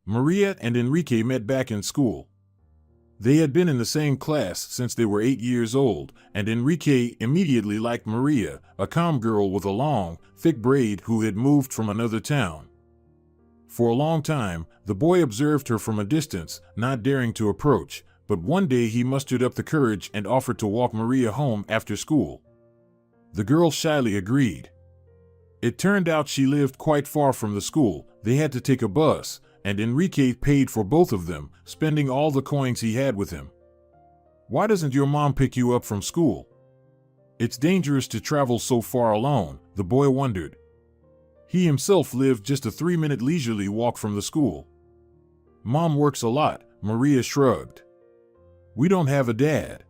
Maria and Enrique met back in school. They had been in the same class since they were 8 years old, and Enrique immediately liked Maria, a calm girl with a long, thick braid who had moved from another town. For a long time, the boy observed her from a distance, not daring to approach, but one day he mustered up the courage and offered to walk Maria home after school. The girl shyly agreed. It turned out she lived quite far from the school. They had to take a bus, and Enrique paid for both of them, spending all the coins he had with him. "Why doesn't your mom pick you up from school? It's dangerous to travel so far alone," the boy wondered. He himself lived just a 3-minute leisurely walk from the school. "Mom works a lot," Maria shrugged. "We don't have a dad.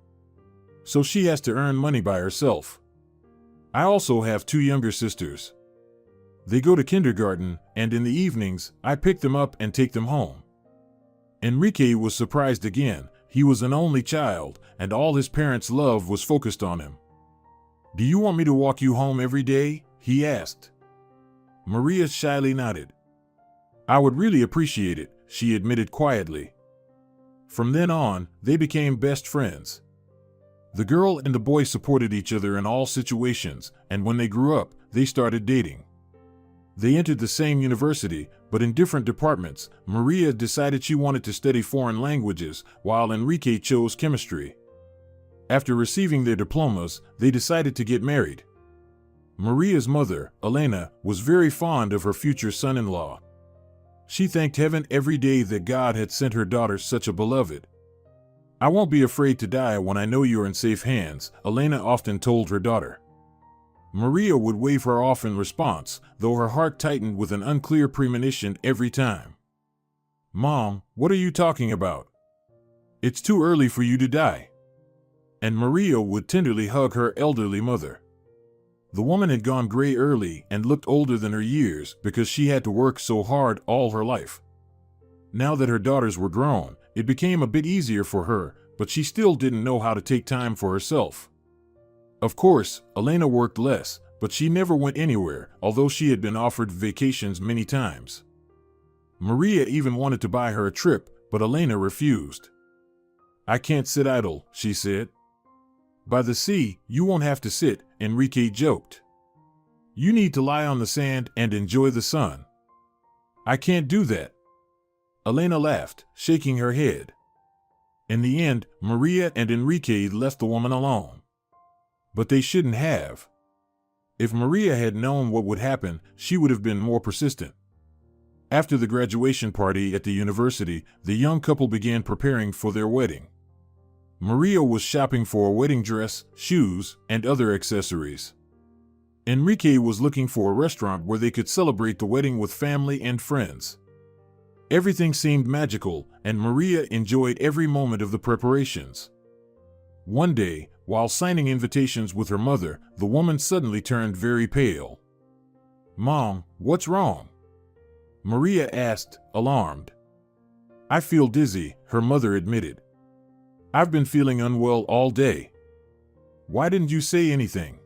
So she has to earn money by herself. I also have 2 younger sisters. They go to kindergarten, and in the evenings, I pick them up and take them home." Enrique was surprised again. He was an only child, and all his parents' love was focused on him. "Do you want me to walk you home every day?" he asked. Maria shyly nodded. "I would really appreciate it," she admitted quietly. From then on, they became best friends. The girl and the boy supported each other in all situations, and when they grew up, they started dating. They entered the same university, but in different departments. Maria decided she wanted to study foreign languages, while Enrique chose chemistry. After receiving their diplomas, they decided to get married. Maria's mother, Elena, was very fond of her future son-in-law. She thanked heaven every day that God had sent her daughter such a beloved. "I won't be afraid to die when I know you're in safe hands," Elena often told her daughter. Maria would wave her off in response, though her heart tightened with an unclear premonition every time. "Mom, what are you talking about? It's too early for you to die." And Maria would tenderly hug her elderly mother. The woman had gone gray early and looked older than her years because she had to work so hard all her life. Now that her daughters were grown, it became a bit easier for her, but she still didn't know how to take time for herself. Of course, Elena worked less, but she never went anywhere, although she had been offered vacations many times. Maria even wanted to buy her a trip, but Elena refused. "I can't sit idle," she said. "By the sea, you won't have to sit," Enrique joked. "You need to lie on the sand and enjoy the sun." "I can't do that." Elena laughed, shaking her head. In the end, Maria and Enrique left the woman alone. But they shouldn't have. If Maria had known what would happen, she would have been more persistent. After the graduation party at the university, the young couple began preparing for their wedding. Maria was shopping for a wedding dress, shoes, and other accessories. Enrique was looking for a restaurant where they could celebrate the wedding with family and friends. Everything seemed magical, and Maria enjoyed every moment of the preparations. One day, while signing invitations with her mother, the woman suddenly turned very pale. "Mom, what's wrong?" Maria asked, alarmed. "I feel dizzy," her mother admitted. "I've been feeling unwell all day." "Why didn't you say anything?"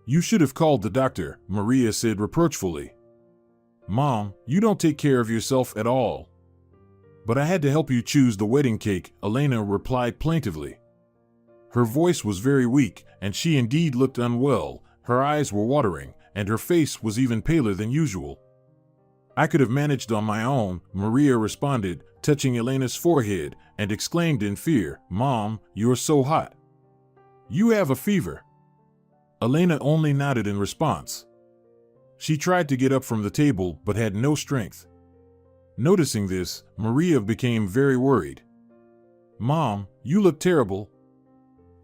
"You should have called the doctor," Maria said reproachfully. "Mom, you don't take care of yourself at all." "But I had to help you choose the wedding cake," Elena replied plaintively. Her voice was very weak, and she indeed looked unwell. Her eyes were watering, and her face was even paler than usual. "I could have managed on my own," Maria responded, touching Elena's forehead, and exclaimed in fear, "Mom, you're so hot. You have a fever." Elena only nodded in response. She tried to get up from the table but had no strength. Noticing this, Maria became very worried. "Mom, you look terrible.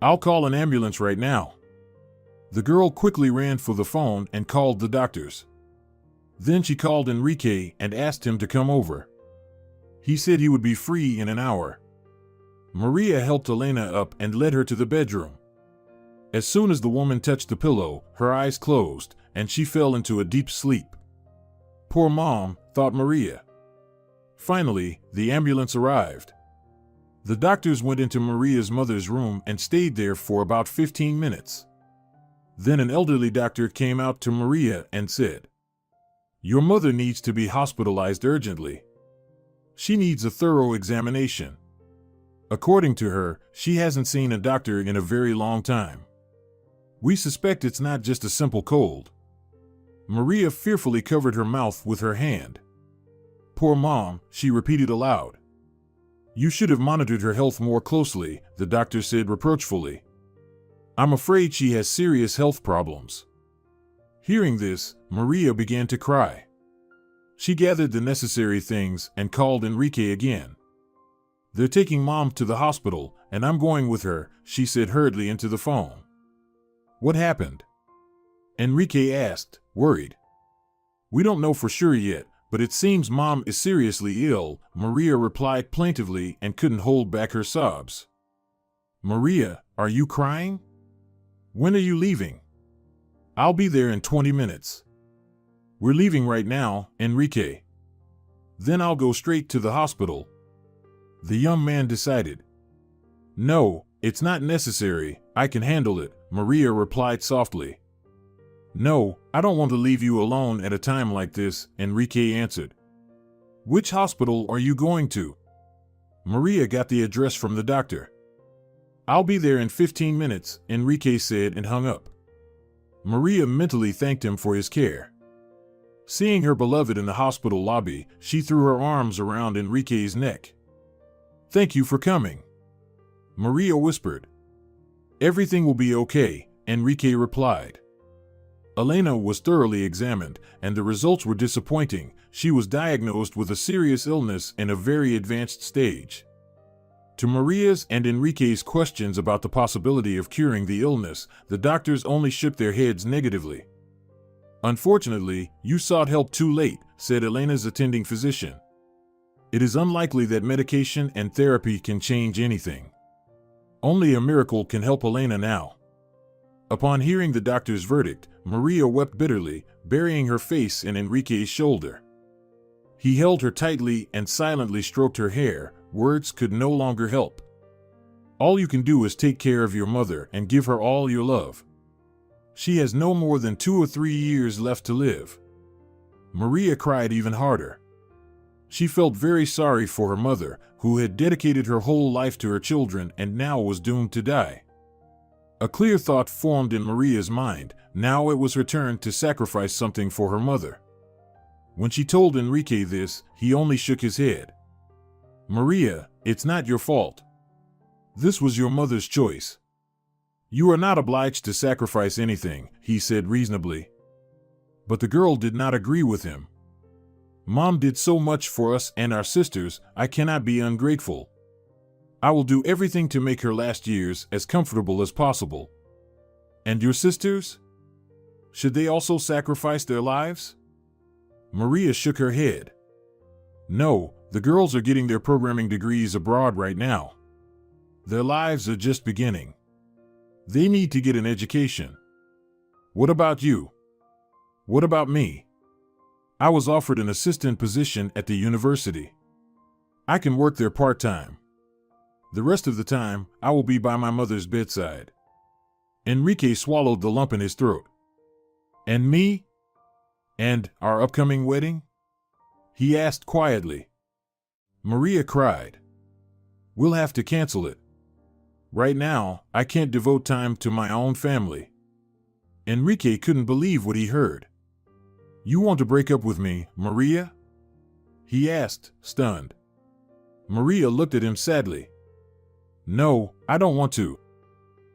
I'll call an ambulance right now." The girl quickly ran for the phone and called the doctors. Then she called Enrique and asked him to come over. He said he would be free in an hour. Maria helped Elena up and led her to the bedroom. As soon as the woman touched the pillow, her eyes closed, and she fell into a deep sleep. "Poor Mom," thought Maria. Finally, the ambulance arrived. The doctors went into Maria's mother's room and stayed there for about 15 minutes. Then an elderly doctor came out to Maria and said, "Your mother needs to be hospitalized urgently." She needs a thorough examination. According to her, she hasn't seen a doctor in a very long time. We suspect it's not just a simple cold. Maria fearfully covered her mouth with her hand. Poor Mom, she repeated aloud. You should have monitored her health more closely, the doctor said reproachfully. I'm afraid she has serious health problems. Hearing this, Maria began to cry. She gathered the necessary things and called Enrique again. They're taking Mom to the hospital, and I'm going with her, she said hurriedly into the phone. What happened? Enrique asked, worried. We don't know for sure yet, but it seems Mom is seriously ill, Maria replied plaintively and couldn't hold back her sobs. Maria, are you crying? When are you leaving? I'll be there in 20 minutes. We're leaving right now, Enrique. Then I'll go straight to the hospital. The young man decided. No, it's not necessary, I can handle it, Maria replied softly. No, I don't want to leave you alone at a time like this, Enrique answered. Which hospital are you going to? Maria got the address from the doctor. I'll be there in 15 minutes, Enrique said and hung up. Maria mentally thanked him for his care. Seeing her beloved in the hospital lobby, she threw her arms around Enrique's neck. Thank you for coming, Maria whispered. Everything will be okay, Enrique replied. Elena was thoroughly examined, and the results were disappointing. She was diagnosed with a serious illness in a very advanced stage. To Maria's and Enrique's questions about the possibility of curing the illness, the doctors only shook their heads negatively. Unfortunately, you sought help too late, said Elena's attending physician. It is unlikely that medication and therapy can change anything. Only a miracle can help Elena now. Upon hearing the doctor's verdict, Maria wept bitterly, burying her face in Enrique's shoulder. He held her tightly and silently stroked her hair. Words could no longer help. All you can do is take care of your mother and give her all your love. She has no more than 2 or 3 years left to live. Maria cried even harder. She felt very sorry for her mother, who had dedicated her whole life to her children and now was doomed to die. A clear thought formed in Maria's mind. Now it was her turn to sacrifice something for her mother. When she told Enrique this, he only shook his head. Maria, it's not your fault. This was your mother's choice. You are not obliged to sacrifice anything, he said reasonably. But the girl did not agree with him. Mom did so much for us and our sisters, I cannot be ungrateful. I will do everything to make her last years as comfortable as possible. And your sisters? Should they also sacrifice their lives? Maria shook her head. No, the girls are getting their programming degrees abroad right now. Their lives are just beginning. They need to get an education. What about you? What about me? I was offered an assistant position at the university. I can work there part-time. The rest of the time, I will be by my mother's bedside. Enrique swallowed the lump in his throat. And me? And our upcoming wedding? He asked quietly. Maria cried. We'll have to cancel it. Right now, I can't devote time to my own family. Enrique couldn't believe what he heard. You want to break up with me, Maria? He asked, stunned. Maria looked at him sadly. No, I don't want to.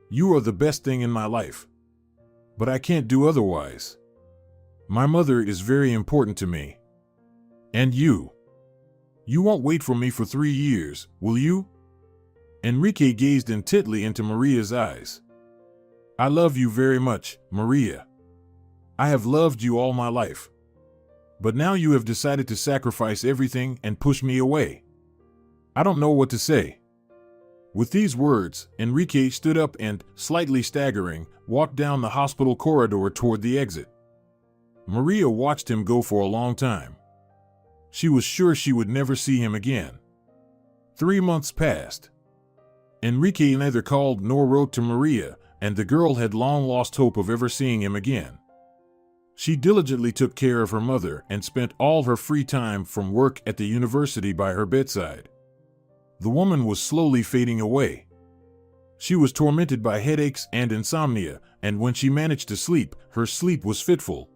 You are the best thing in my life. But I can't do otherwise. My mother is very important to me. And you. You won't wait for me for 3 years, will you? Enrique gazed intently into Maria's eyes. I love you very much, Maria. I have loved you all my life. But now you have decided to sacrifice everything and push me away. I don't know what to say. With these words, Enrique stood up and, slightly staggering, walked down the hospital corridor toward the exit. Maria watched him go for a long time. She was sure she would never see him again. 3 months passed. Enrique neither called nor wrote to Maria, and the girl had long lost hope of ever seeing him again. She diligently took care of her mother and spent all her free time from work at the university by her bedside. The woman was slowly fading away. She was tormented by headaches and insomnia, and when she managed to sleep, her sleep was fitful.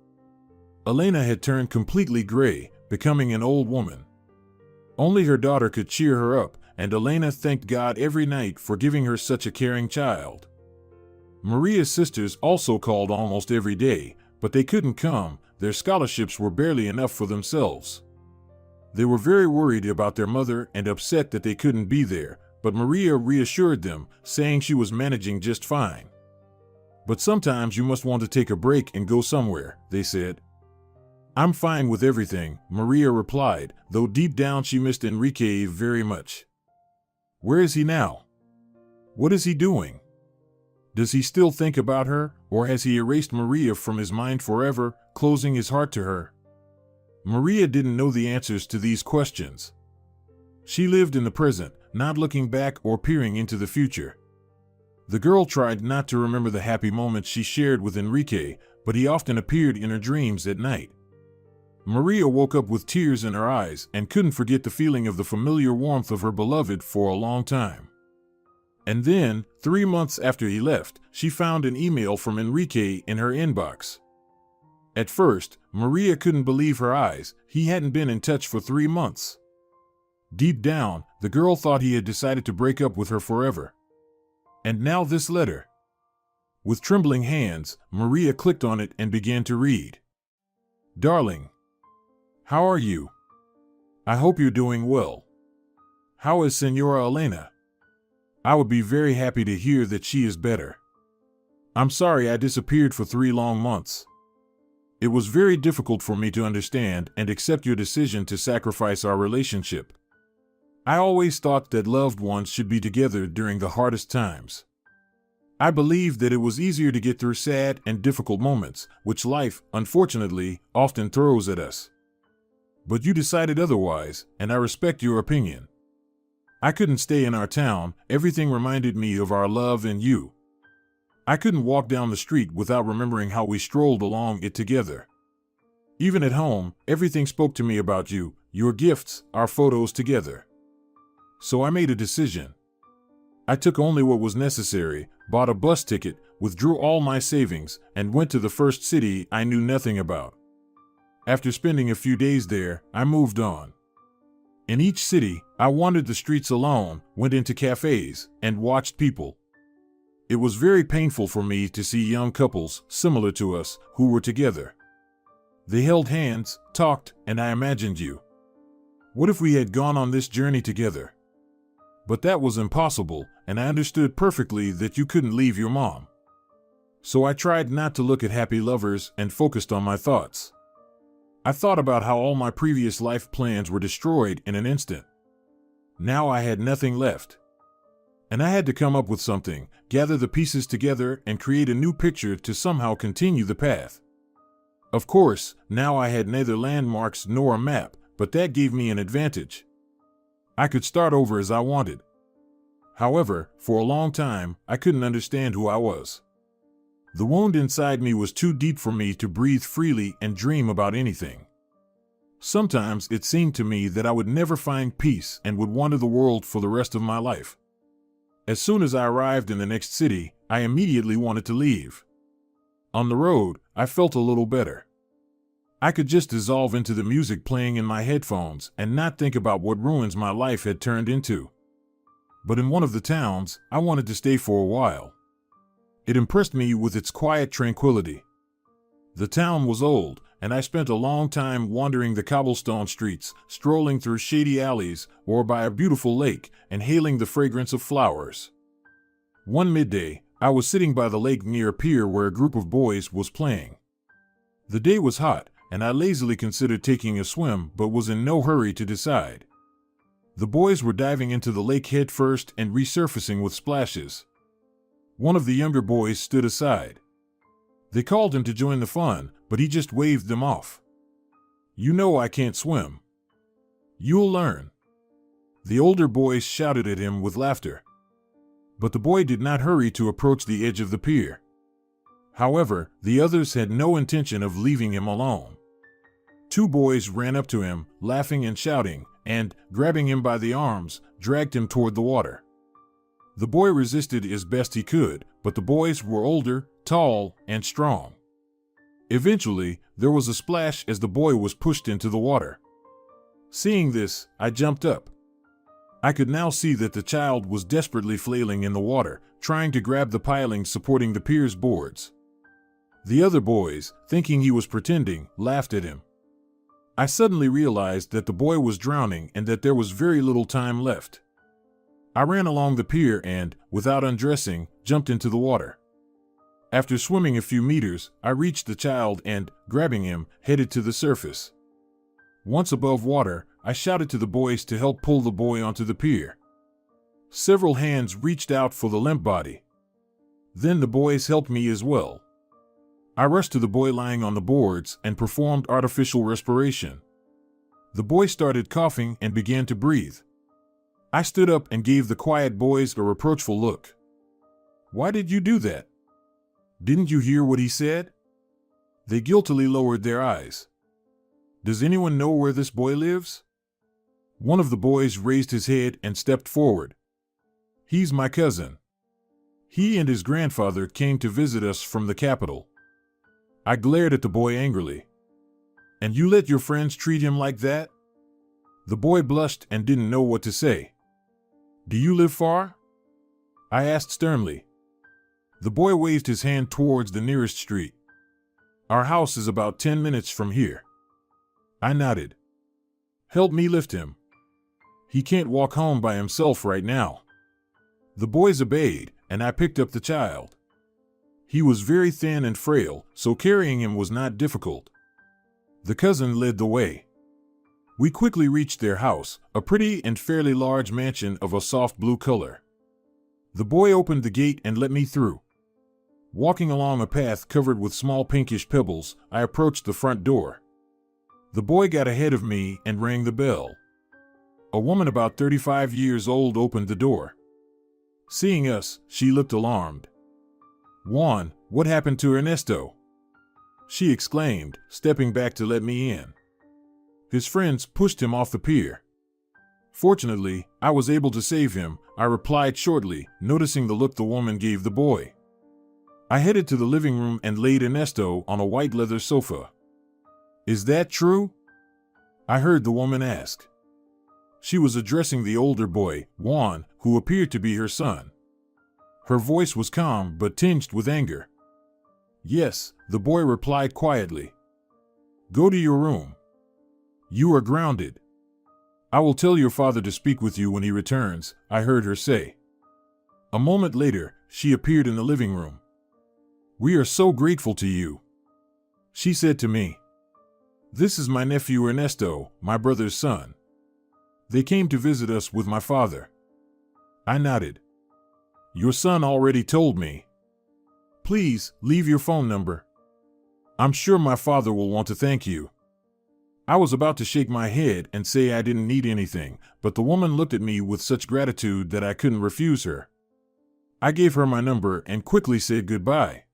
Elena had turned completely gray, becoming an old woman. Only her daughter could cheer her up, and Elena thanked God every night for giving her such a caring child. Maria's sisters also called almost every day, but they couldn't come. Their scholarships were barely enough for themselves. They were very worried about their mother and upset that they couldn't be there, but Maria reassured them, saying she was managing just fine. "But sometimes you must want to take a break and go somewhere," they said. "I'm fine with everything," Maria replied, though deep down she missed Enrique very much. Where is he now? What is he doing? Does he still think about her, or has he erased Maria from his mind forever, closing his heart to her? Maria didn't know the answers to these questions. She lived in the present, not looking back or peering into the future. The girl tried not to remember the happy moments she shared with Enrique, but he often appeared in her dreams at night. Maria woke up with tears in her eyes and couldn't forget the feeling of the familiar warmth of her beloved for a long time. And then, 3 months after he left, she found an email from Enrique in her inbox. At first, Maria couldn't believe her eyes. He hadn't been in touch for 3 months. Deep down, the girl thought he had decided to break up with her forever. And now this letter. With trembling hands, Maria clicked on it and began to read. "Darling, how are you? I hope you're doing well. How is Senora Elena? I would be very happy to hear that she is better. I'm sorry I disappeared for 3 long months. It was very difficult for me to understand and accept your decision to sacrifice our relationship. I always thought that loved ones should be together during the hardest times. I believed that it was easier to get through sad and difficult moments, which life, unfortunately, often throws at us. But you decided otherwise, and I respect your opinion. I couldn't stay in our town. Everything reminded me of our love and you. I couldn't walk down the street without remembering how we strolled along it together. Even at home, everything spoke to me about you, your gifts, our photos together. So I made a decision. I took only what was necessary, bought a bus ticket, withdrew all my savings, and went to the first city I knew nothing about. After spending a few days there, I moved on. In each city, I wandered the streets alone, went into cafes, and watched people. It was very painful for me to see young couples, similar to us, who were together. They held hands, talked, and I imagined you. What if we had gone on this journey together? But that was impossible, and I understood perfectly that you couldn't leave your mom. So I tried not to look at happy lovers and focused on my thoughts. I thought about how all my previous life plans were destroyed in an instant. Now I had nothing left. And I had to come up with something, gather the pieces together, and create a new picture to somehow continue the path. Of course, now I had neither landmarks nor a map, but that gave me an advantage. I could start over as I wanted. However, for a long time, I couldn't understand who I was. The wound inside me was too deep for me to breathe freely and dream about anything. Sometimes it seemed to me that I would never find peace and would wander the world for the rest of my life. As soon as I arrived in the next city, I immediately wanted to leave. On the road, I felt a little better. I could just dissolve into the music playing in my headphones and not think about what ruins my life had turned into. But in one of the towns, I wanted to stay for a while. It impressed me with its quiet tranquility. The town was old, and I spent a long time wandering the cobblestone streets, strolling through shady alleys, or by a beautiful lake, inhaling the fragrance of flowers. One midday, I was sitting by the lake near a pier where a group of boys was playing. The day was hot, and I lazily considered taking a swim but was in no hurry to decide. The boys were diving into the lake head first and resurfacing with splashes. One of the younger boys stood aside. They called him to join the fun, but he just waved them off. "You know I can't swim." "You'll learn." The older boys shouted at him with laughter. But the boy did not hurry to approach the edge of the pier. However, the others had no intention of leaving him alone. Two boys ran up to him, laughing and shouting, and, grabbing him by the arms, dragged him toward the water. The boy resisted as best he could, but the boys were older, tall, and strong. Eventually, there was a splash as the boy was pushed into the water. Seeing this, I jumped up. I could now see that the child was desperately flailing in the water, trying to grab the pilings supporting the pier's boards. The other boys, thinking he was pretending, laughed at him. I suddenly realized that the boy was drowning and that there was very little time left. I ran along the pier and, without undressing, jumped into the water. After swimming a few meters, I reached the child and, grabbing him, headed to the surface. Once above water, I shouted to the boys to help pull the boy onto the pier. Several hands reached out for the limp body. Then the boys helped me as well. I rushed to the boy lying on the boards and performed artificial respiration. The boy started coughing and began to breathe. I stood up and gave the quiet boys a reproachful look. "Why did you do that? Didn't you hear what he said?" They guiltily lowered their eyes. "Does anyone know where this boy lives?" One of the boys raised his head and stepped forward. "He's my cousin. He and his grandfather came to visit us from the capital." I glared at the boy angrily. "And you let your friends treat him like that?" The boy blushed and didn't know what to say. "Do you live far?" I asked sternly. The boy waved his hand towards the nearest street. "Our house is about 10 minutes from here." I nodded. "Help me lift him. He can't walk home by himself right now." The boys obeyed, and I picked up the child. He was very thin and frail, so carrying him was not difficult. The cousin led the way. We quickly reached their house, a pretty and fairly large mansion of a soft blue color. The boy opened the gate and let me through. Walking along a path covered with small pinkish pebbles, I approached the front door. The boy got ahead of me and rang the bell. A woman about 35 years old opened the door. Seeing us, she looked alarmed. "Juan, what happened to Ernesto?" she exclaimed, stepping back to let me in. "His friends pushed him off the pier." "Fortunately, I was able to save him," I replied shortly, noticing the look the woman gave the boy. I headed to the living room and laid Ernesto on a white leather sofa. "Is that true?" I heard the woman ask. She was addressing the older boy, Juan, who appeared to be her son. Her voice was calm but tinged with anger. "Yes," the boy replied quietly. "Go to your room. You are grounded. I will tell your father to speak with you when he returns," I heard her say. A moment later, she appeared in the living room. "We are so grateful to you," she said to me. "This is my nephew Ernesto, my brother's son. They came to visit us with my father." I nodded. "Your son already told me. Please, leave your phone number. I'm sure my father will want to thank you." I was about to shake my head and say I didn't need anything, but the woman looked at me with such gratitude that I couldn't refuse her. I gave her my number and quickly said goodbye.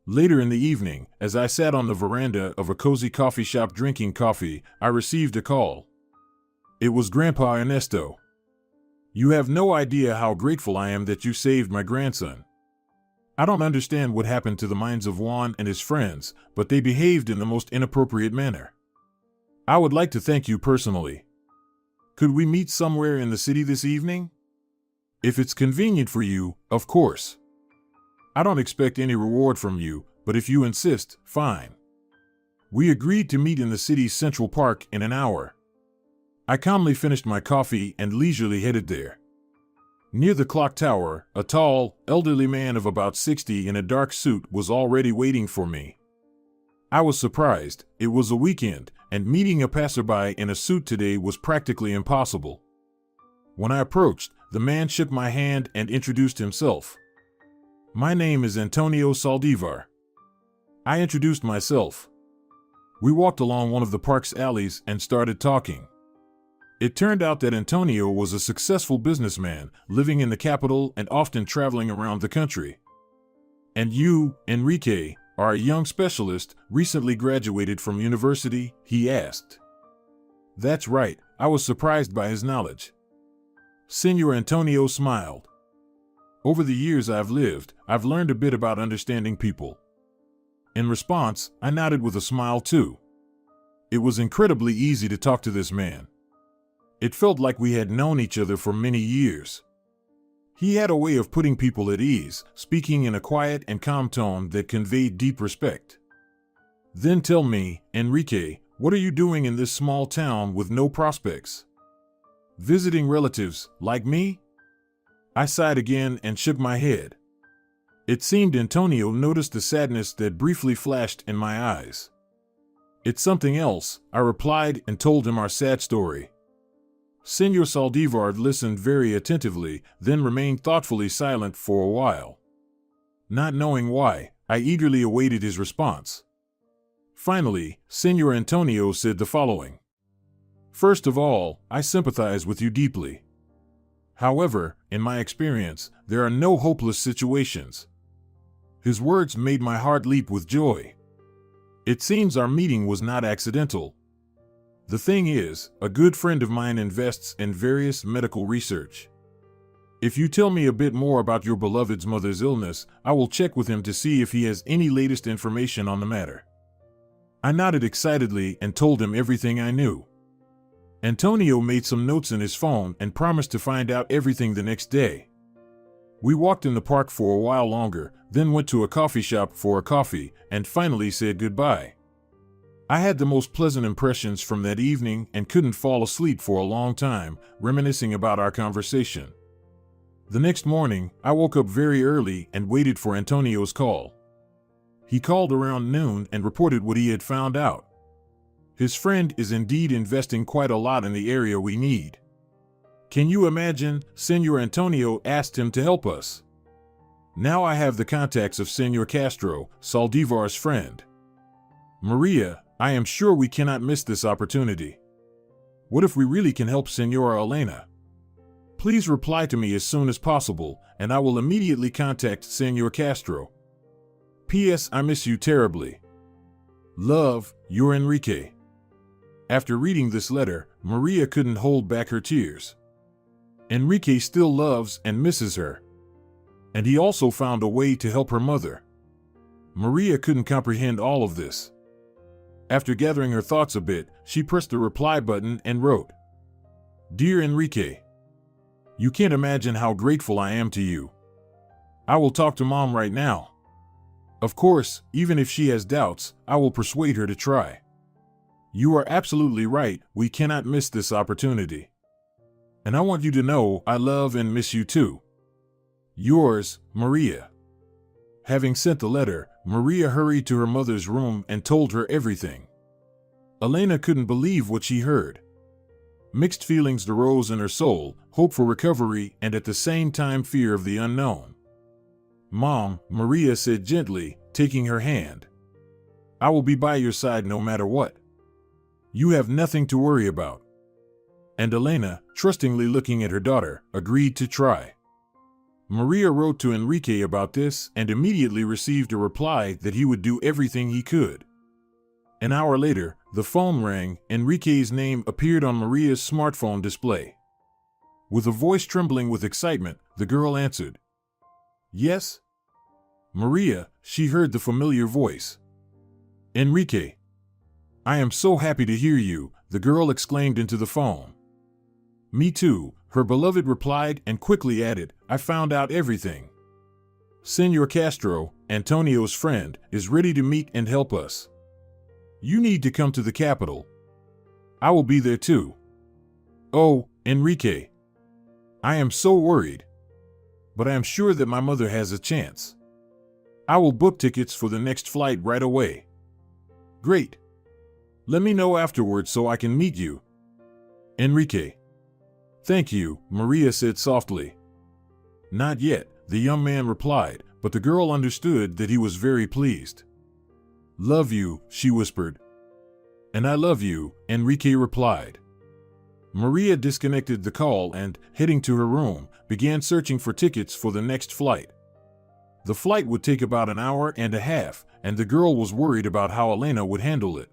Later in the evening, as I sat on the veranda of a cozy coffee shop drinking coffee, I received a call. It was Grandpa Ernesto. "You have no idea how grateful I am that you saved my grandson. I don't understand what happened to the minds of Juan and his friends, but they behaved in the most inappropriate manner. I would like to thank you personally. Could we meet somewhere in the city this evening? If it's convenient for you, of course. I don't expect any reward from you, but if you insist, fine." We agreed to meet in the city's Central Park in an hour. I calmly finished my coffee and leisurely headed there. Near the clock tower, a tall, elderly man of about 60 in a dark suit was already waiting for me. I was surprised. It was a weekend, and meeting a passerby in a suit today was practically impossible. When I approached, the man shook my hand and introduced himself. "My name is Antonio Saldivar." I introduced myself. We walked along one of the park's alleys and started talking. It turned out that Antonio was a successful businessman, living in the capital and often traveling around the country. And you, Enrique, are a young specialist, recently graduated from university? He asked. That's right, I was surprised by his knowledge. Senor Antonio smiled. Over the years I've lived, I've learned a bit about understanding people. In response, I nodded with a smile too. It was incredibly easy to talk to this man. It felt like we had known each other for many years. He had a way of putting people at ease, speaking in a quiet and calm tone that conveyed deep respect. Then tell me, Enrique, what are you doing in this small town with no prospects? Visiting relatives, like me? I sighed again and shook my head. It seemed Antonio noticed the sadness that briefly flashed in my eyes. It's something else, I replied and told him our sad story. Senor Saldívar listened very attentively, then remained thoughtfully silent for a while. Not knowing why, I eagerly awaited his response. Finally, Senor Antonio said the following. First of all, I sympathize with you deeply. However, in my experience, there are no hopeless situations. His words made my heart leap with joy. It seems our meeting was not accidental. The thing is, a good friend of mine invests in various medical research. If you tell me a bit more about your beloved's mother's illness, I will check with him to see if he has any latest information on the matter. I nodded excitedly and told him everything I knew. Antonio made some notes in his phone and promised to find out everything the next day. We walked in the park for a while longer, then went to a coffee shop for a coffee, and finally said goodbye. I had the most pleasant impressions from that evening and couldn't fall asleep for a long time, reminiscing about our conversation. The next morning, I woke up very early and waited for Antonio's call. He called around noon and reported what he had found out. His friend is indeed investing quite a lot in the area we need. Can you imagine? Senor Antonio asked him to help us. Now I have the contacts of Senor Castro, Saldívar's friend. Maria, I am sure we cannot miss this opportunity. What if we really can help Senora Elena? Please reply to me as soon as possible, and I will immediately contact Senor Castro. P.S. I miss you terribly. Love, your Enrique. After reading this letter, Maria couldn't hold back her tears. Enrique still loves and misses her. And he also found a way to help her mother. Maria couldn't comprehend all of this. After gathering her thoughts a bit, she pressed the reply button and wrote, Dear Enrique, you can't imagine how grateful I am to you. I will talk to Mom right now. Of course, even if she has doubts, I will persuade her to try. You are absolutely right, we cannot miss this opportunity. And I want you to know I love and miss you too. Yours, Maria. Having sent the letter, Maria hurried to her mother's room and told her everything. Elena couldn't believe what she heard. Mixed feelings arose in her soul, hope for recovery and at the same time fear of the unknown. Mom, Maria said gently, taking her hand. I will be by your side no matter what. You have nothing to worry about. And Elena, trustingly looking at her daughter, agreed to try. Maria wrote to Enrique about this and immediately received a reply that he would do everything he could. An hour later, the phone rang. Enrique's name appeared on Maria's smartphone display. With a voice trembling with excitement, the girl answered. Yes? Maria, she heard the familiar voice. Enrique. I am so happy to hear you, the girl exclaimed into the phone. Me too, her beloved replied and quickly added, I found out everything. Senor Castro, Antonio's friend, is ready to meet and help us. You need to come to the capital. I will be there too. Oh, Enrique. I am so worried. But I am sure that my mother has a chance. I will book tickets for the next flight right away. Great. Let me know afterwards so I can meet you. Enrique. Thank you, Maria said softly. Not yet, the young man replied, but the girl understood that he was very pleased. Love you, she whispered. And I love you, Enrique replied. Maria disconnected the call and, heading to her room, began searching for tickets for the next flight. The flight would take about an hour and a half, and the girl was worried about how Elena would handle it.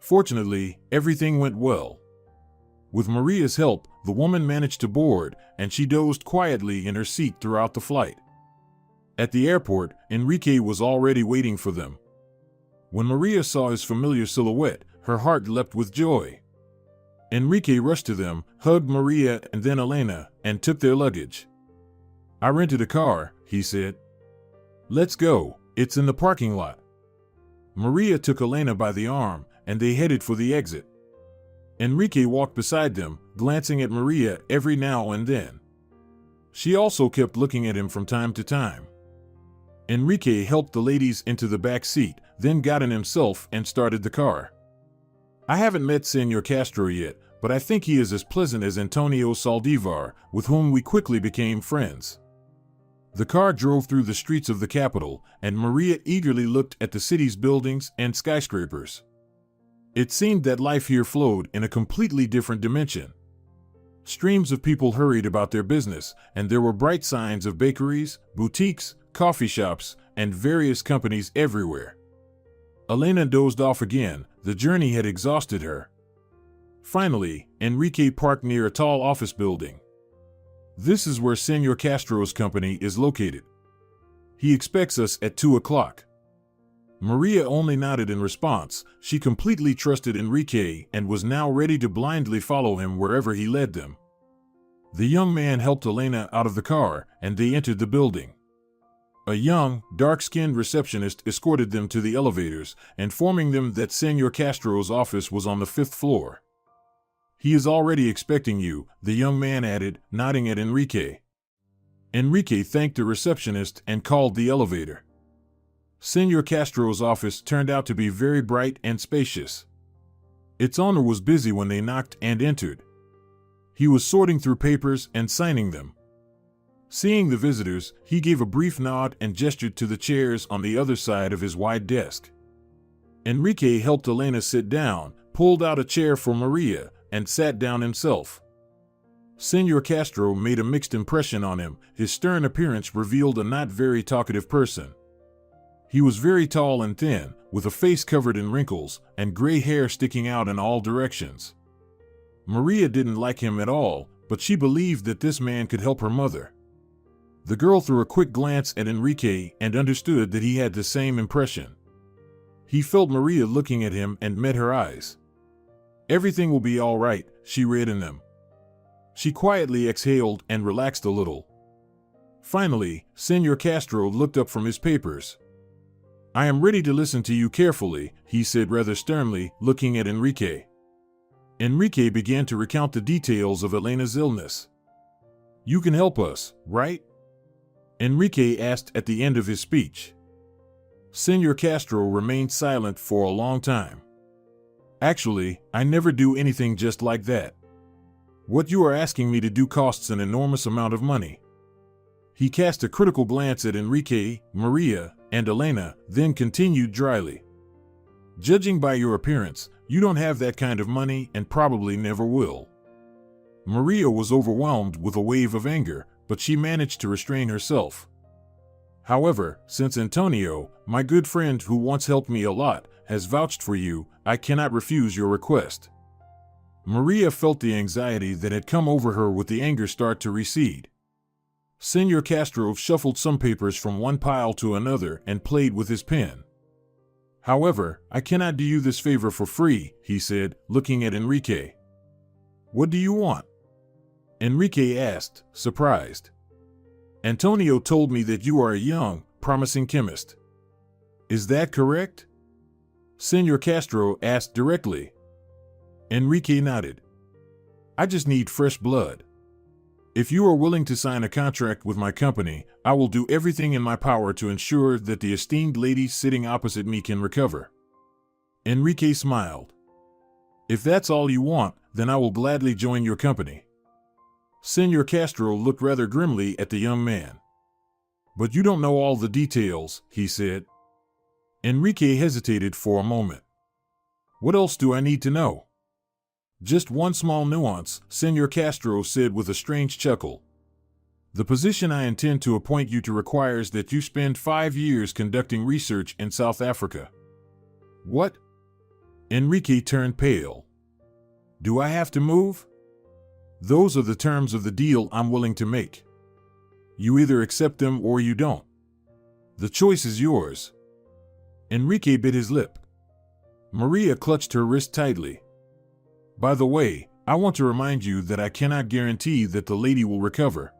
Fortunately, everything went well. With Maria's help, the woman managed to board, and she dozed quietly in her seat throughout the flight. At the airport, Enrique was already waiting for them. When Maria saw his familiar silhouette, her heart leapt with joy. Enrique rushed to them, hugged Maria and then Elena, and took their luggage. "I rented a car," he said. "Let's go, it's in the parking lot." Maria took Elena by the arm, and they headed for the exit. Enrique walked beside them, glancing at Maria every now and then. She also kept looking at him from time to time. Enrique helped the ladies into the back seat, then got in himself and started the car. "I haven't met Senor Castro yet, but I think he is as pleasant as Antonio Saldivar, with whom we quickly became friends." The car drove through the streets of the capital, and Maria eagerly looked at the city's buildings and skyscrapers. It seemed that life here flowed in a completely different dimension. Streams of people hurried about their business, and there were bright signs of bakeries, boutiques, coffee shops, and various companies everywhere. Elena dozed off again. The journey had exhausted her. Finally, Enrique parked near a tall office building. "This is where Senor Castro's company is located. He expects us at 2 o'clock. Maria only nodded in response. She completely trusted Enrique and was now ready to blindly follow him wherever he led them. The young man helped Elena out of the car, and they entered the building. A young, dark-skinned receptionist escorted them to the elevators, informing them that Senor Castro's office was on the 5th floor. "He is already expecting you," the young man added, nodding at Enrique. Enrique thanked the receptionist and called the elevator. Senor Castro's office turned out to be very bright and spacious. Its owner was busy when they knocked and entered. He was sorting through papers and signing them. Seeing the visitors, he gave a brief nod and gestured to the chairs on the other side of his wide desk. Enrique helped Elena sit down, pulled out a chair for Maria, and sat down himself. Senor Castro made a mixed impression on him. His stern appearance revealed a not very talkative person. He was very tall and thin, with a face covered in wrinkles and gray hair sticking out in all directions. Maria didn't like him at all, but she believed that this man could help her mother. The girl threw a quick glance at Enrique and understood that he had the same impression. He felt Maria looking at him and met her eyes. "Everything will be all right," she read in them. She quietly exhaled and relaxed a little. Finally, Senor Castro looked up from his papers. "I am ready to listen to you carefully," he said rather sternly, looking at Enrique. Enrique began to recount the details of Elena's illness. "You can help us, right?" Enrique asked at the end of his speech. Senor Castro remained silent for a long time. "Actually, I never do anything just like that. What you are asking me to do costs an enormous amount of money." He cast a critical glance at Enrique, Maria, and Elena, then continued dryly. "Judging by your appearance, you don't have that kind of money and probably never will." Maria was overwhelmed with a wave of anger, but she managed to restrain herself. "However, since Antonio, my good friend who once helped me a lot, has vouched for you, I cannot refuse your request." Maria felt the anxiety that had come over her with the anger start to recede. Senor Castro shuffled some papers from one pile to another and played with his pen. "However, I cannot do you this favor for free," he said, looking at Enrique. "What do you want?" Enrique asked, surprised. "Antonio told me that you are a young, promising chemist. Is that correct?" Senor Castro asked directly. Enrique nodded. "I just need fresh blood. If you are willing to sign a contract with my company, I will do everything in my power to ensure that the esteemed lady sitting opposite me can recover." Enrique smiled. "If that's all you want, then I will gladly join your company." Senor Castro looked rather grimly at the young man. "But you don't know all the details," he said. Enrique hesitated for a moment. "What else do I need to know?" "Just one small nuance," Senor Castro said with a strange chuckle. The position I intend to appoint you to requires that you spend 5 years conducting research in South Africa. What? Enrique turned pale. Do I have to move? Those are the terms of the deal I'm willing to make. You either accept them or you don't. The choice is yours. Enrique bit his lip. Maria clutched her wrist tightly. By the way, I want to remind you that I cannot guarantee that the lady will recover.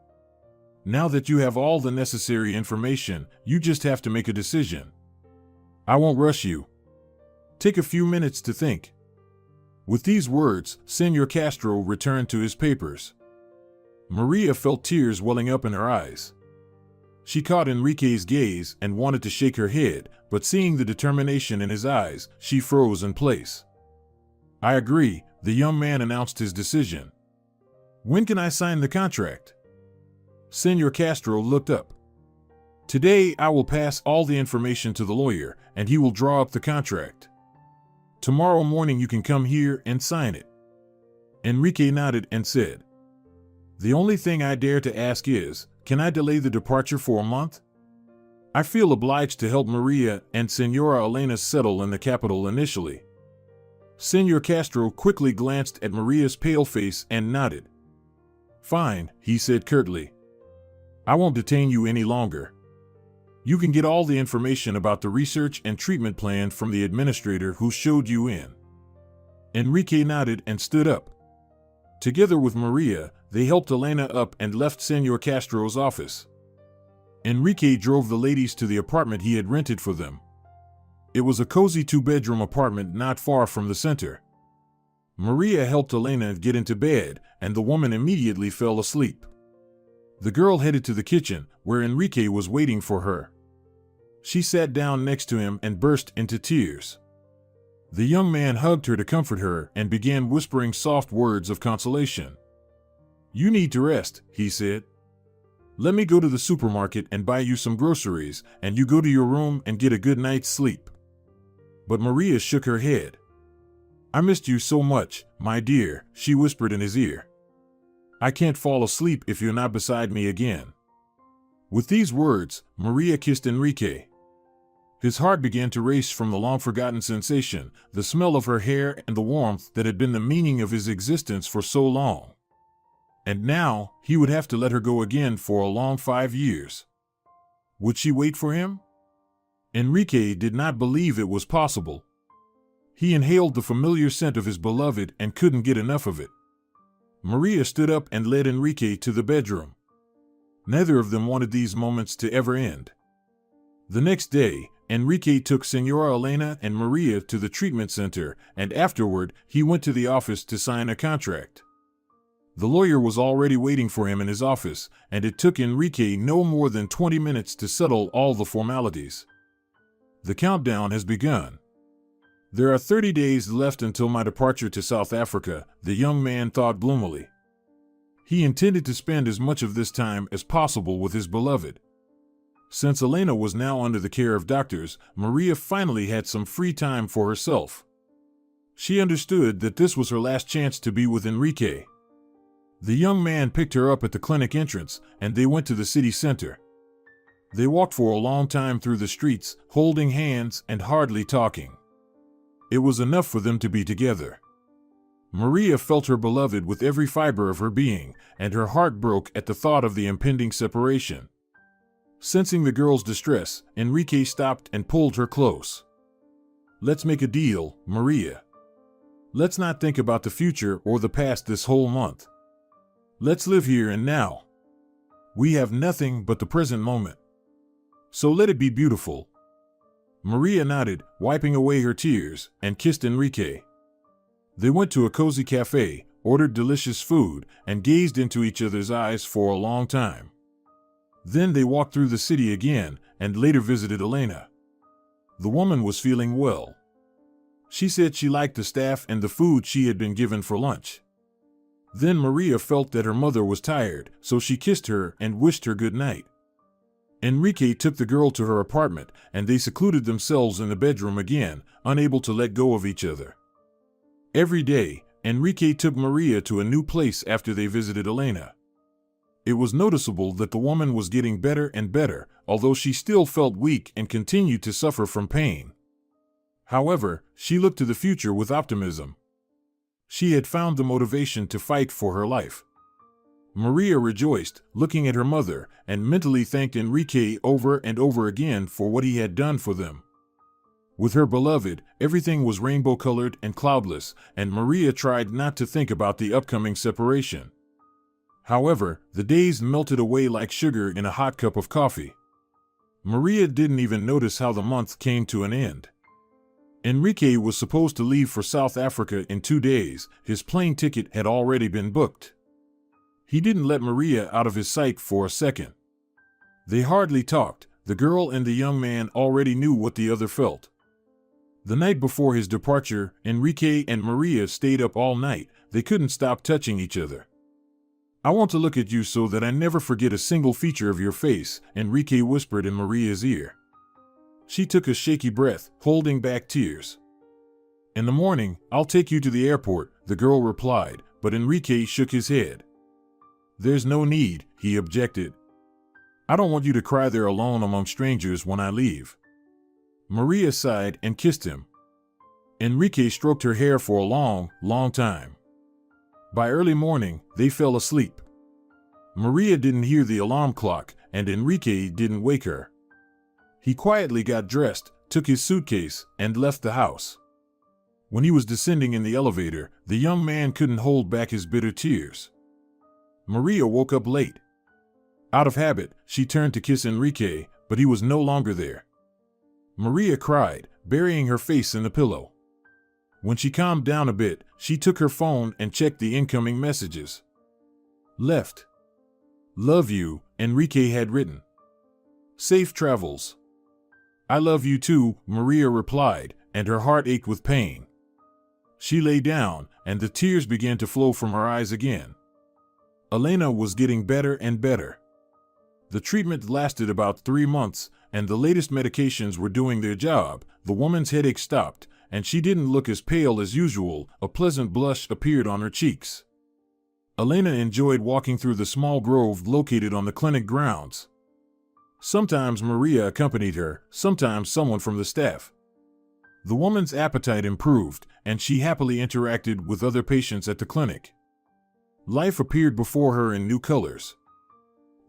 Now that you have all the necessary information, you just have to make a decision. I won't rush you. Take a few minutes to think. With these words, Senor Castro returned to his papers. Maria felt tears welling up in her eyes. She caught Enrique's gaze and wanted to shake her head, but seeing the determination in his eyes, she froze in place. I agree, the young man announced his decision. When can I sign the contract? Senor Castro looked up. Today I will pass all the information to the lawyer, and he will draw up the contract. Tomorrow morning you can come here and sign it. Enrique nodded and said, The only thing I dare to ask is, can I delay the departure for a month? I feel obliged to help Maria and Senora Elena settle in the capital initially. Senor Castro quickly glanced at Maria's pale face and nodded. Fine, he said curtly. I won't detain you any longer. You can get all the information about the research and treatment plan from the administrator who showed you in. Enrique nodded and stood up. Together with Maria, they helped Elena up and left Senor Castro's office. Enrique drove the ladies to the apartment he had rented for them. It was a cozy 2-bedroom apartment not far from the center. Maria helped Elena get into bed, and the woman immediately fell asleep. The girl headed to the kitchen, where Enrique was waiting for her. She sat down next to him and burst into tears. The young man hugged her to comfort her and began whispering soft words of consolation. You need to rest, he said. Let me go to the supermarket and buy you some groceries, and you go to your room and get a good night's sleep. But Maria shook her head. I missed you so much, my dear, she whispered in his ear. I can't fall asleep if you're not beside me again. With these words, Maria kissed Enrique. His heart began to race from the long-forgotten sensation, the smell of her hair and the warmth that had been the meaning of his existence for so long. And now, he would have to let her go again for a long 5 years. Would she wait for him? Enrique did not believe it was possible. He inhaled the familiar scent of his beloved and couldn't get enough of it. Maria stood up and led Enrique to the bedroom. Neither of them wanted these moments to ever end. The next day, Enrique took Senora Elena and Maria to the treatment center, and afterward, he went to the office to sign a contract. The lawyer was already waiting for him in his office, and it took Enrique no more than 20 minutes to settle all the formalities. The countdown has begun. There are 30 days left until my departure to South Africa, the young man thought gloomily. He intended to spend as much of this time as possible with his beloved. Since Elena was now under the care of doctors, Maria finally had some free time for herself. She understood that this was her last chance to be with Enrique. The young man picked her up at the clinic entrance, and they went to the city center. They walked for a long time through the streets, holding hands and hardly talking. It was enough for them to be together. Maria felt her beloved with every fiber of her being, and her heart broke at the thought of the impending separation. Sensing the girl's distress, Enrique stopped and pulled her close. Let's make a deal, Maria. Let's not think about the future or the past this whole month. Let's live here and now. We have nothing but the present moment. So let it be beautiful. Maria nodded, wiping away her tears, and kissed Enrique. They went to a cozy cafe, ordered delicious food, and gazed into each other's eyes for a long time. Then they walked through the city again, and later visited Elena. The woman was feeling well. She said she liked the staff and the food she had been given for lunch. Then Maria felt that her mother was tired, so she kissed her and wished her good night. Enrique took the girl to her apartment, and they secluded themselves in the bedroom again, unable to let go of each other. Every day, Enrique took Maria to a new place after they visited Elena. It was noticeable that the woman was getting better and better, although she still felt weak and continued to suffer from pain. However, she looked to the future with optimism. She had found the motivation to fight for her life. Maria rejoiced, looking at her mother, and mentally thanked Enrique over and over again for what he had done for them. With her beloved, everything was rainbow-colored and cloudless, and Maria tried not to think about the upcoming separation. However, the days melted away like sugar in a hot cup of coffee. Maria didn't even notice how the month came to an end. Enrique was supposed to leave for South Africa in 2 days. His plane ticket had already been booked. He didn't let Maria out of his sight for a second. They hardly talked. The girl and the young man already knew what the other felt. The night before his departure, Enrique and Maria stayed up all night. They couldn't stop touching each other. "I want to look at you so that I never forget a single feature of your face," Enrique whispered in Maria's ear. She took a shaky breath, holding back tears. "In the morning, I'll take you to the airport," the girl replied, but Enrique shook his head. "There's no need," he objected. "I don't want you to cry there alone among strangers when I leave." Maria sighed and kissed him. Enrique stroked her hair for a long, long time. By early morning, they fell asleep. Maria didn't hear the alarm clock, and Enrique didn't wake her. He quietly got dressed, took his suitcase, and left the house. When he was descending in the elevator, the young man couldn't hold back his bitter tears. Maria woke up late. Out of habit, she turned to kiss Enrique, but he was no longer there. Maria cried, burying her face in the pillow. When she calmed down a bit, she took her phone and checked the incoming messages. Left. Love you, Enrique had written. Safe travels. I love you too, Maria replied, and her heart ached with pain. She lay down, and the tears began to flow from her eyes again. Elena was getting better and better. The treatment lasted about 3 months, and the latest medications were doing their job. The woman's headache stopped, and she didn't look as pale as usual. A pleasant blush appeared on her cheeks. Elena enjoyed walking through the small grove located on the clinic grounds. Sometimes Maria accompanied her, sometimes someone from the staff. The woman's appetite improved, and she happily interacted with other patients at the clinic. Life appeared before her in new colors.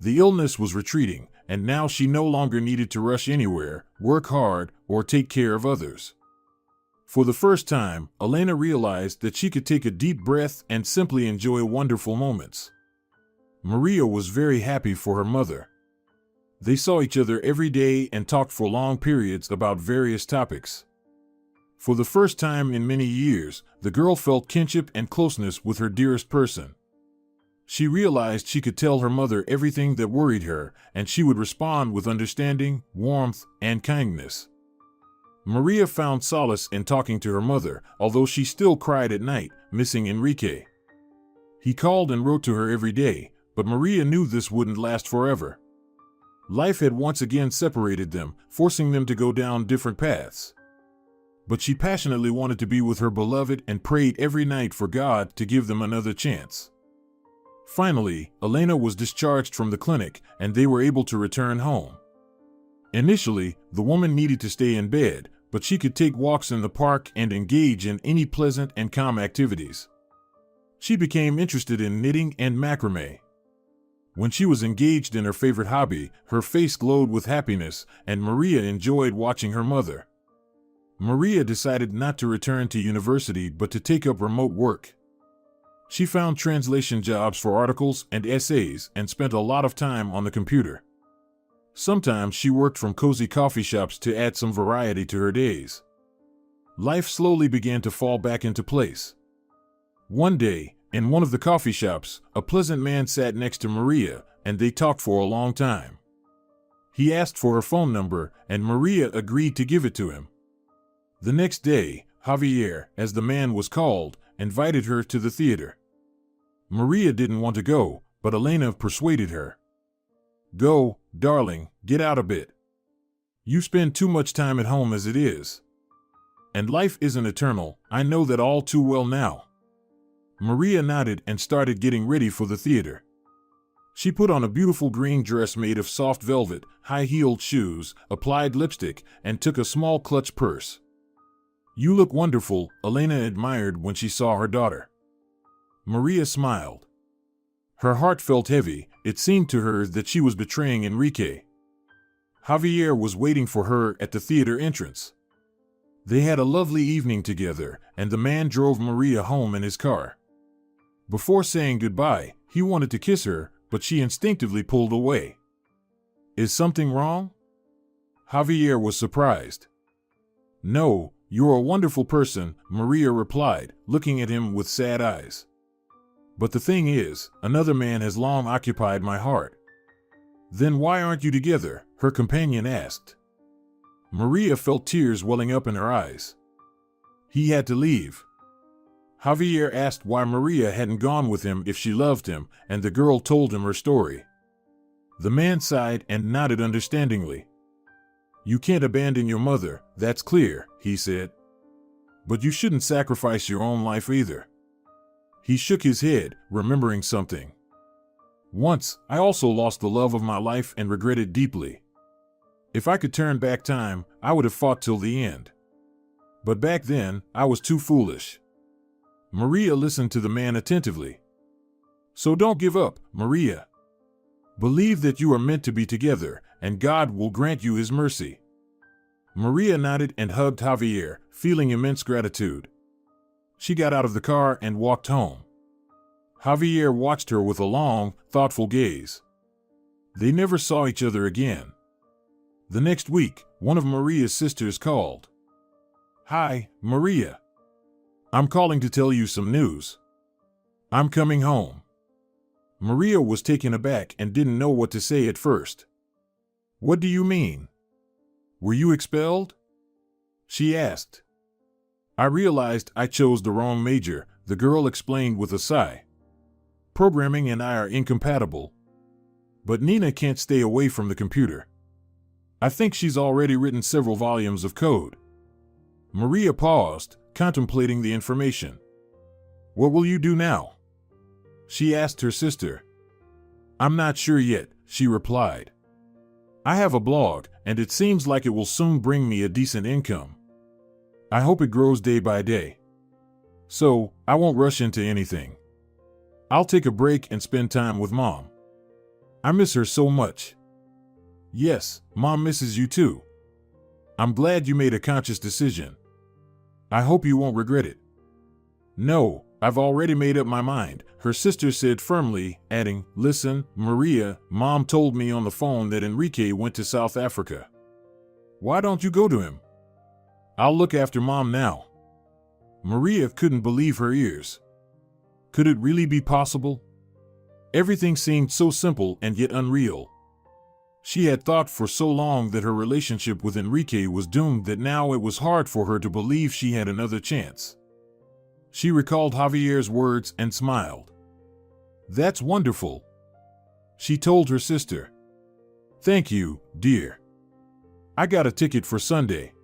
The illness was retreating, and now she no longer needed to rush anywhere, work hard, or take care of others. For the first time, Elena realized that she could take a deep breath and simply enjoy wonderful moments. Maria was very happy for her mother. They saw each other every day and talked for long periods about various topics. For the first time in many years, the girl felt kinship and closeness with her dearest person. She realized she could tell her mother everything that worried her, and she would respond with understanding, warmth, and kindness. Maria found solace in talking to her mother, although she still cried at night, missing Enrique. He called and wrote to her every day, but Maria knew this wouldn't last forever. Life had once again separated them, forcing them to go down different paths. But she passionately wanted to be with her beloved and prayed every night for God to give them another chance. Finally, Elena was discharged from the clinic, and they were able to return home. Initially, the woman needed to stay in bed, but she could take walks in the park and engage in any pleasant and calm activities. She became interested in knitting and macrame. When she was engaged in her favorite hobby, her face glowed with happiness, and Maria enjoyed watching her mother. Maria decided not to return to university but to take up remote work. She found translation jobs for articles and essays and spent a lot of time on the computer. Sometimes she worked from cozy coffee shops to add some variety to her days. Life slowly began to fall back into place. One day, in one of the coffee shops, a pleasant man sat next to Maria, and they talked for a long time. He asked for her phone number, and Maria agreed to give it to him. The next day, Javier, as the man was called, invited her to the theater. Maria didn't want to go, but Elena persuaded her. Go, darling, get out a bit. You spend too much time at home as it is. And life isn't eternal, I know that all too well now. Maria nodded and started getting ready for the theater. She put on a beautiful green dress made of soft velvet, high-heeled shoes, applied lipstick, and took a small clutch purse. "You look wonderful," Elena admired when she saw her daughter. Maria smiled. Her heart felt heavy. It seemed to her that she was betraying Enrique. Javier was waiting for her at the theater entrance. They had a lovely evening together, and the man drove Maria home in his car. Before saying goodbye, he wanted to kiss her, but she instinctively pulled away. "Is something wrong?" Javier was surprised. "No, you're a wonderful person," Maria replied, looking at him with sad eyes. "But the thing is, another man has long occupied my heart." "Then why aren't you together?" her companion asked. Maria felt tears welling up in her eyes. "He had to leave." Javier asked why Maria hadn't gone with him if she loved him, and the girl told him her story. The man sighed and nodded understandingly. "You can't abandon your mother, that's clear," he said. "But you shouldn't sacrifice your own life either." He shook his head, remembering something. "Once, I also lost the love of my life and regret it deeply. If I could turn back time, I would have fought till the end. But back then, I was too foolish." Maria listened to the man attentively. "So don't give up, Maria. Believe that you are meant to be together, and God will grant you His mercy." Maria nodded and hugged Javier, feeling immense gratitude. She got out of the car and walked home. Javier watched her with a long, thoughtful gaze. They never saw each other again. The next week, one of Maria's sisters called. "Hi, Maria. I'm calling to tell you some news. I'm coming home." Maria was taken aback and didn't know what to say at first. "What do you mean? Were you expelled?" she asked. "I realized I chose the wrong major," the girl explained with a sigh. "Programming and I are incompatible. But Nina can't stay away from the computer. I think she's already written several volumes of code." Maria paused, contemplating the information. "What will you do now?" she asked her sister. "I'm not sure yet," she replied. "I have a blog, and it seems like it will soon bring me a decent income. I hope it grows day by day. So, I won't rush into anything. I'll take a break and spend time with Mom. I miss her so much." "Yes, Mom misses you too. I'm glad you made a conscious decision. I hope you won't regret it." "No, I've already made up my mind," her sister said firmly, adding, "Listen, Maria, Mom told me on the phone that Enrique went to South Africa. Why don't you go to him? I'll look after Mom now." Maria couldn't believe her ears. Could it really be possible? Everything seemed so simple and yet unreal. She had thought for so long that her relationship with Enrique was doomed that now it was hard for her to believe she had another chance. She recalled Javier's words and smiled. "That's wonderful," she told her sister. "Thank you, dear. I got a ticket for Sunday.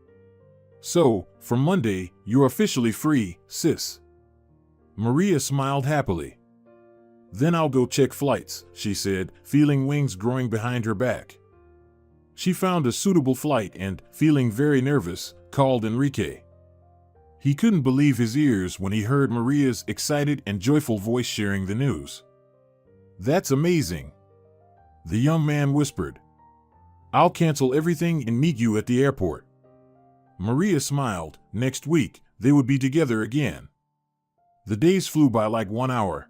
So, from Monday, you're officially free, sis." Maria smiled happily. "Then I'll go check flights," she said, feeling wings growing behind her back. She found a suitable flight and, feeling very nervous, called Enrique. He couldn't believe his ears when he heard Maria's excited and joyful voice sharing the news. "That's amazing," the young man whispered. "I'll cancel everything and meet you at the airport." Maria smiled. Next week, they would be together again. The days flew by like 1 hour.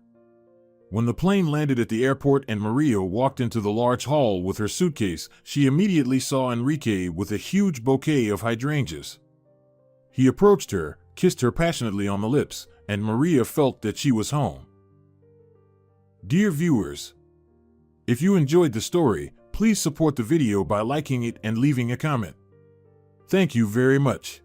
When the plane landed at the airport and Maria walked into the large hall with her suitcase, she immediately saw Enrique with a huge bouquet of hydrangeas. He approached her, kissed her passionately on the lips, and Maria felt that she was home. Dear viewers, if you enjoyed the story, please support the video by liking it and leaving a comment. Thank you very much.